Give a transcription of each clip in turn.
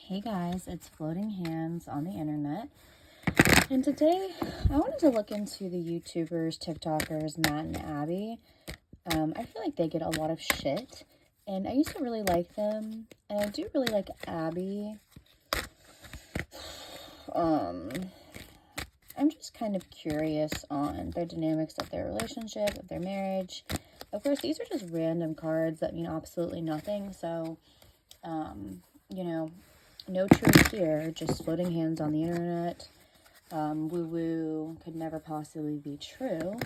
Hey guys, it's Floating Hands on the internet, and today I wanted to look into the YouTubers, TikTokers, Matt and Abby. I feel like they get a lot of shit, and I used to really like them, and I do really like Abby. I'm just kind of curious on their dynamics of their relationship, of their marriage. Of course, these are just random cards that mean absolutely nothing, so, no truth here, just floating hands on the internet. Woo-woo could never possibly be true.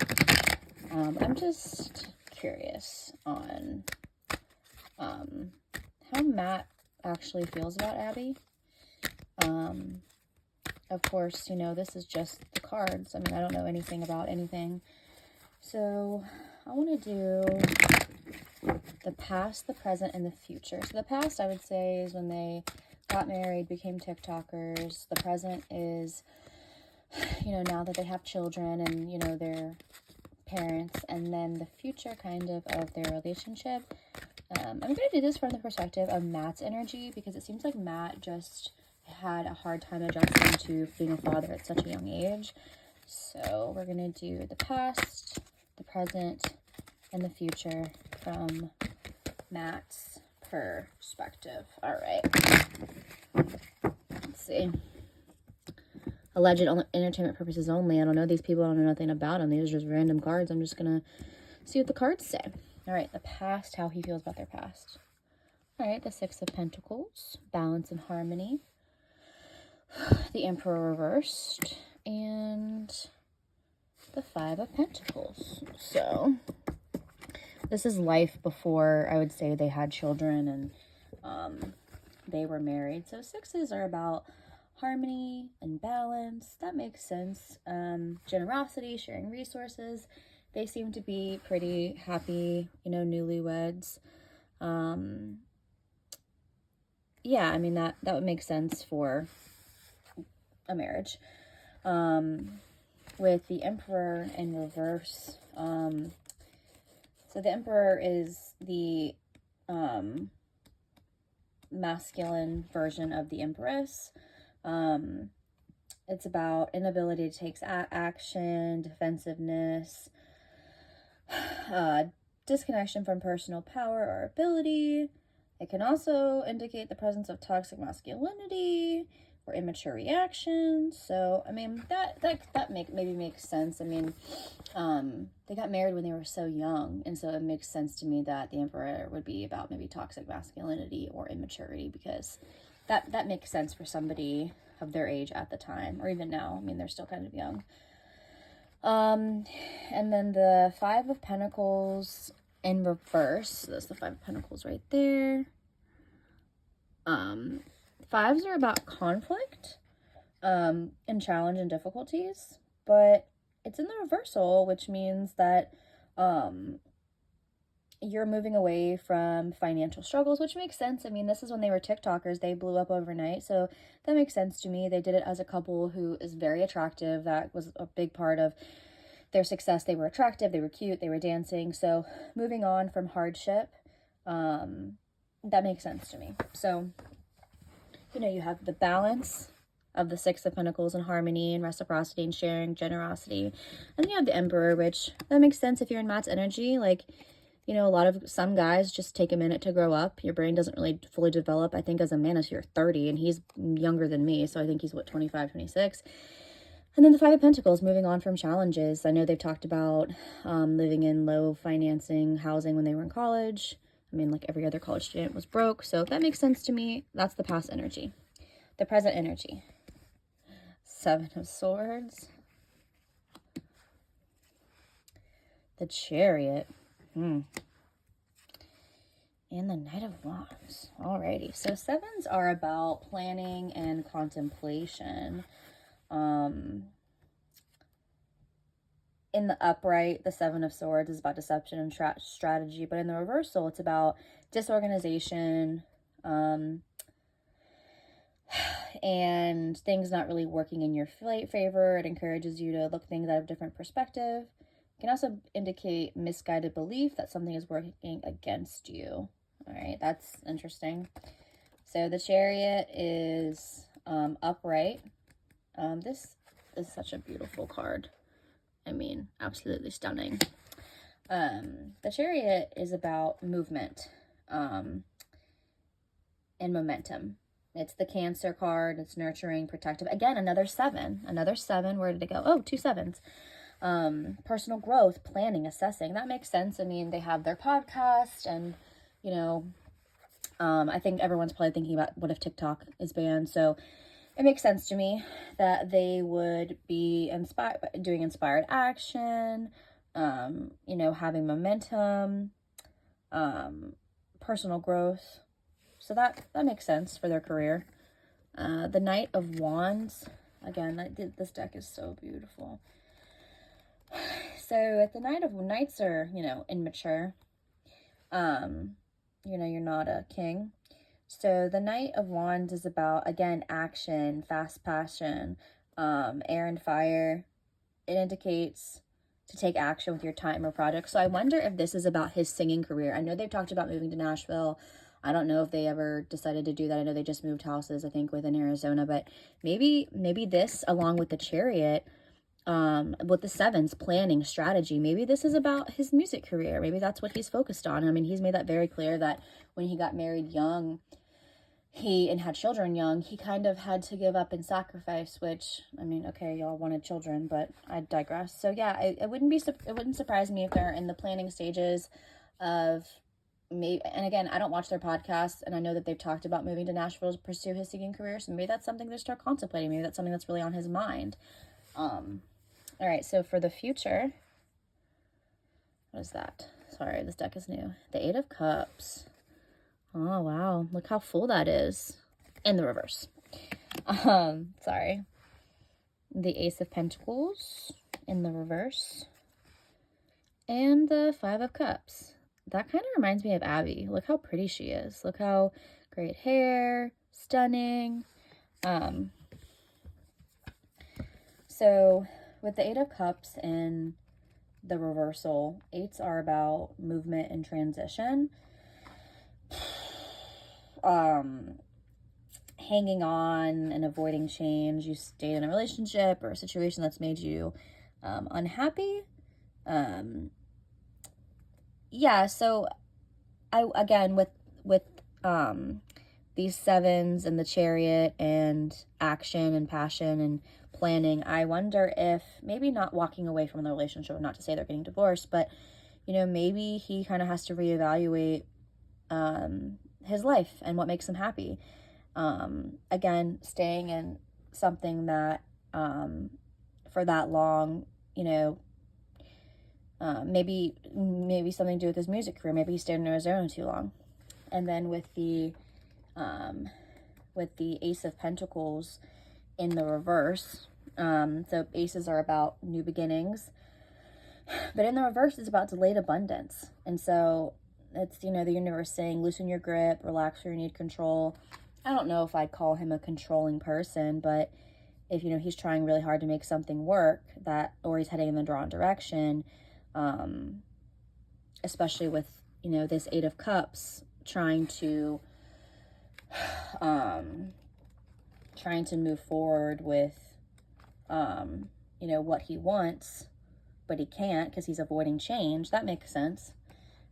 I'm just curious on how Matt actually feels about Abby. Of course, this is just the cards. I mean, I don't know anything about anything. So I want to do the past, the present, and the future. So the past, I would say, is when they got married, became TikTokers. The present is, now that they have children and, their parents. And then the future kind of their relationship. I'm going to do this from the perspective of Matt's energy because it seems like Matt just had a hard time adjusting to being a father at such a young age. So we're going to do the past, the present, and the future from Matt's perspective. All right. Let's see. Alleged entertainment purposes only. I don't know these people. I don't know nothing about them. These are just random cards. I'm just going to see what the cards say. All right. The past, how he feels about their past. All right. The Six of Pentacles, balance and harmony. The Emperor reversed. And the Five of Pentacles. So this is life before, I would say, they had children and they were married. So sixes are about harmony and balance. That makes sense. Generosity, sharing resources. They seem to be pretty happy, newlyweds. Yeah, I mean, that would make sense for a marriage. With the Emperor in reverse, so the Emperor is the masculine version of the Empress. It's about inability to take action, defensiveness, disconnection from personal power or ability. It can also indicate the presence of toxic masculinity or immature reactions. So, I mean, that maybe makes sense. I mean, they got married when they were so young, and so it makes sense to me that the Emperor would be about maybe toxic masculinity or immaturity, because that makes sense for somebody of their age at the time, or even now. I mean, they're still kind of young. And then the Five of Pentacles in reverse. So that's the Five of Pentacles right there. Fives are about conflict, and challenge and difficulties, but it's in the reversal, which means that, you're moving away from financial struggles, which makes sense. I mean, this is when they were TikTokers. They blew up overnight, so that makes sense to me. They did it as a couple who is very attractive. That was a big part of their success. They were attractive, they were cute, they were dancing. So moving on from hardship, that makes sense to me. So, you have the balance of the Six of Pentacles and harmony and reciprocity and sharing, generosity. And then you have the Emperor, which that makes sense if you're in Matt's energy. Like, some guys just take a minute to grow up. Your brain doesn't really fully develop, I think, as a man until you're 30, and he's younger than me. So I think he's, 25, 26. And then the Five of Pentacles, moving on from challenges. I know they've talked about living in low financing housing when they were in college. I mean, like every other college student was broke. So that makes sense to me. That's the past energy. The present energy. Seven of Swords. The Chariot. And the Knight of Wands. Alrighty. So sevens are about planning and contemplation. In the upright, the Seven of Swords is about deception and strategy, but in the reversal, it's about disorganization, and things not really working in your favor. It encourages you to look things out of a different perspective. It can also indicate misguided belief that something is working against you. All right, that's interesting. So the Chariot is upright. This is such a beautiful card. I mean, absolutely stunning. The Chariot is about movement and momentum. It's the Cancer card. It's nurturing, protective. Again, another 7. Another 7. Where did it go? Oh, 2 7s. Personal growth, planning, assessing. That makes sense. I mean, they have their podcast and, you know, I think everyone's probably thinking about what if TikTok is banned. So it makes sense to me that they would be doing inspired action, you know, having momentum, personal growth. So that makes sense for their career. The Knight of Wands. Again, this deck is so beautiful. So at the Knights are, you know, immature. You know, you're not a king. So the Knight of Wands is about, again, action, fast passion, air and fire. It indicates to take action with your time or project. So I wonder if this is about his singing career. I know they've talked about moving to Nashville. I don't know if they ever decided to do that. I know they just moved houses, I think, within Arizona. But maybe this, along with the Chariot, with the 7s, planning, strategy, maybe this is about his music career. Maybe that's what he's focused on. I mean, he's made that very clear that when he got married young, and had children young, he kind of had to give up and sacrifice, which, I mean, okay, y'all wanted children, but I digress. So yeah, it wouldn't surprise me if they're in the planning stages of maybe, and again, I don't watch their podcasts, and I know that they've talked about moving to Nashville to pursue his singing career, so maybe that's something to start contemplating. Maybe that's something that's really on his mind. All right, so for the future, what is that? Sorry, this deck is new. The 8 of Cups. Oh, wow. Look how full that is. In the reverse. Sorry. The Ace of Pentacles in the reverse. And the 5 of Cups. That kind of reminds me of Abby. Look how pretty she is. Look how great hair. Stunning. So with the 8 of Cups in the reversal, 8s are about movement and transition. Hanging on and avoiding change. You stayed in a relationship or a situation that's made you unhappy. Yeah, so I, again, with these 7s and the Chariot and action and passion and planning, I wonder if maybe not walking away from the relationship, not to say they're getting divorced, but, you know, maybe he kind of has to reevaluate his life and what makes him happy. Again, staying in something that for that long, you know, maybe something to do with his music career. Maybe he stayed in Arizona too long. And then with the Ace of Pentacles in the reverse, so aces are about new beginnings, but in the reverse it's about delayed abundance. And so it's, you know, the universe saying loosen your grip, relax where you need control. I don't know if I'd call him a controlling person, but if, you know, he's trying really hard to make something work, that, or he's heading in the wrong direction, especially with, you know, this 8 of Cups, trying to move forward with, you know, what he wants, but he can't because he's avoiding change. That makes sense.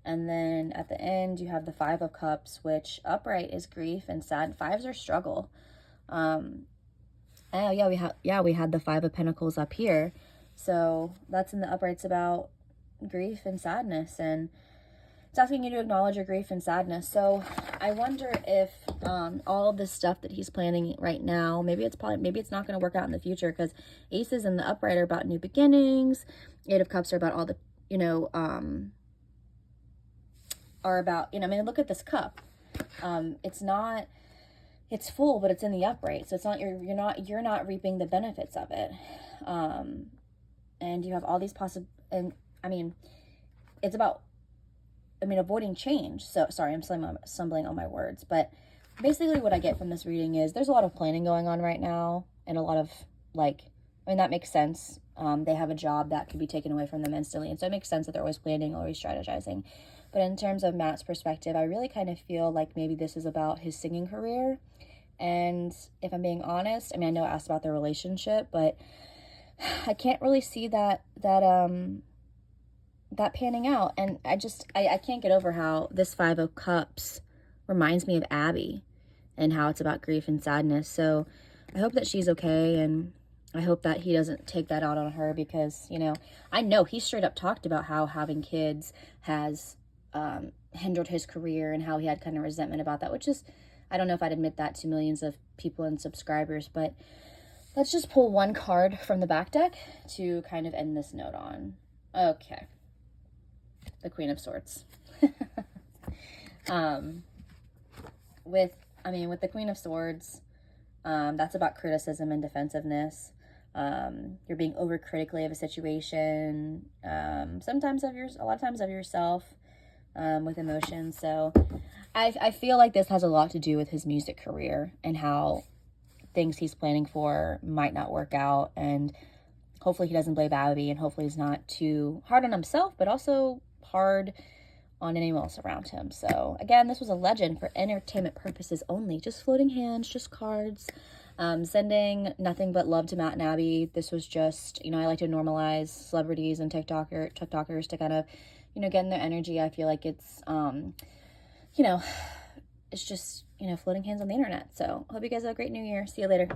And then at the end, you have the 5 of Cups, which upright is grief and sad. 5s are struggle. Oh yeah, we had the 5 of Pentacles up here. So that's in the uprights about grief and sadness, and it's asking you to acknowledge your grief and sadness. So I wonder if all of this stuff that he's planning right now, maybe it's not going to work out in the future, because aces in the upright are about new beginnings. 8 of Cups are about all the, you know, are about, you know, I mean, look at this cup. It's full, but it's in the upright. So it's not, you're not reaping the benefits of it. And you have all these and I mean, it's about, avoiding change. So sorry, I'm stumbling on my words, but basically what I get from this reading is there's a lot of planning going on right now, and a lot of, like, that makes sense. They have a job that could be taken away from them instantly. And so it makes sense that they're always planning, always strategizing. But in terms of Matt's perspective, I really kind of feel like maybe this is about his singing career. And if I'm being honest, I mean, I know I asked about their relationship, but I can't really see that panning out. And I can't get over how this Five of Cups reminds me of Abby and how it's about grief and sadness. So I hope that she's okay, and I hope that he doesn't take that out on her, because, you know, I know he straight up talked about how having kids has hindered his career and how he had kind of resentment about that, which is, I don't know if I'd admit that to millions of people and subscribers, but let's just pull one card from the back deck to kind of end this note on. Okay. The Queen of Swords. With the Queen of Swords, that's about criticism and defensiveness. You're being overcritically of a situation, a lot of times of yourself, with emotions. So I feel like this has a lot to do with his music career and how things he's planning for might not work out, and hopefully he doesn't blame Abby, and hopefully he's not too hard on himself, but also hard on anyone else around him. So again, this was a legend for entertainment purposes only, just floating hands, just cards, sending nothing but love to Matt and Abby. This was just, you know, I like to normalize celebrities and TikTokers to kind of, you know, get in their energy. I feel like it's you know, it's just, you know, floating hands on the internet. So hope you guys have a great new year. See you later.